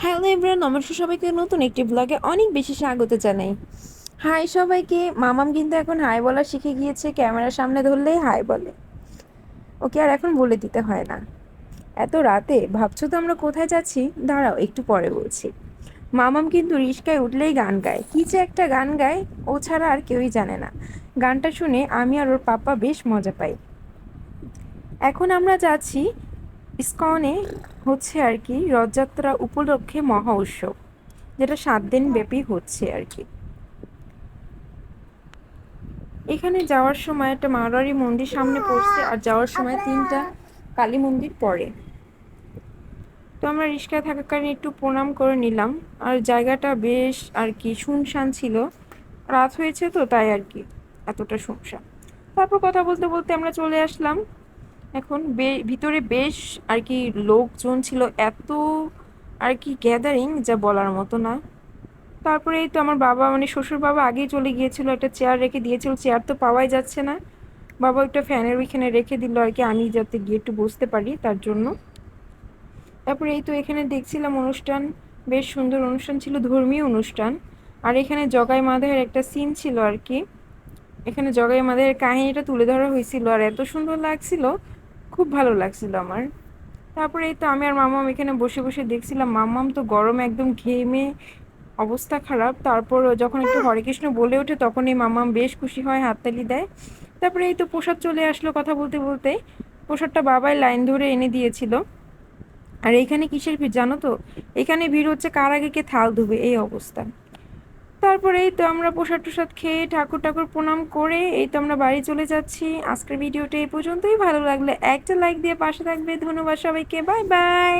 Hello everyone, নমস্কার সবাইকে নতুন একটি ব্লগে অনেক বেশি স্বাগত জানাই। হাই সবাইকে। মামাম কিন্তু এখন হাই বলা শিখে গিয়েছে, ক্যামেরার সামনে ধরলেই হাই বলে। ওকে আর এখন বলে দিতে হয় না। এত রাতে ভাবছো তো আমরা কোথায় যাচ্ছি? দাঁড়াও একটু পরে বলছি। মামাম কিন্তু রিস্কায় উঠলেই গান গায়, কী যে একটা গান গায়, ও ছাড়া আর কেউই জানে না। গানটা শুনে আমি আর ওর পাপ্পা বেশ মজা পাই। এখন আমরা যাচ্ছি ইস্কনে, হচ্ছে আর কি রথযাত্রা উপলক্ষে মহা উৎসব, যেটা 7 দিন ব্যাপী হচ্ছে আর কি। এখানে যাওয়ার সময় একটা মারোয়ারি মন্দির সামনে পড়ছে, আর যাওয়ার সময় 3টা কালী মন্দির পড়ে। তো আমরা রিক্সায় থাকাকালীন একটু প্রণাম করে নিলাম। আর জায়গাটা বেশ আর কি শুনশান ছিল, রাত হয়েছে তো তাই আর কি এতটা শুনশান। তারপর কথা বলতে বলতে আমরা চলে আসলাম। এখন ভিতরে বেশ আর কি লোকজন ছিল, এত আর কি গ্যাদারিং যা বলার মতো না। তারপরে এই তো আমার বাবা, মানে শ্বশুর বাবা আগেই চলে গিয়েছিল, একটা চেয়ার রেখে দিয়েছিল, চেয়ার তো পাওয়াই যাচ্ছে না। বাবা একটা ফ্যানের ওইখানে রেখে দিল আর কি, আমি যাতে গিয়ে একটু বসতে পারি তার জন্য। তারপরে এই তো এখানে দেখছিলাম অনুষ্ঠান, বেশ সুন্দর অনুষ্ঠান ছিল, ধর্মীয় অনুষ্ঠান। আর এখানে জগাই মাধবের একটা সিন ছিল আর কি, এখানে জগাই মাধবের কাহিনীটা তুলে ধরা হয়েছিল, আর এত সুন্দর লাগছিল, খুব ভালো লাগছিল আমার। তারপরে এই তো আমি আর মামাম এখানে বসে বসে দেখছিলাম। মামাম তো গরমে একদম ঘেমে অবস্থা খারাপ। তারপর যখন একটু হরে কৃষ্ণ বলে ওঠে তখনই মামাম বেশ খুশি হয়, হাততালি দেয়। তারপরে এই তো প্রসাদ চলে আসলো কথা বলতে বলতে। প্রসাদটা বাবাই লাইন ধরে এনে দিয়েছিল। আর এইখানে কিসের ভিড় জানো তো? এখানে ভিড় হচ্ছে কার আগে কে থাল ধুবে, এই অবস্থা। তারপরে এই তো আমরা প্রসাদ টসাদ খেয়ে ঠাকুর ঠাকুর প্রণাম করে এই তো আমরা বাড়ি চলে যাচ্ছি। আজকের ভিডিওটা এই পর্যন্তই। ভালো লাগলে একটা লাইক দিয়ে পাশে থাকবে। ধন্যবাদ সবাইকে, বাই বাই।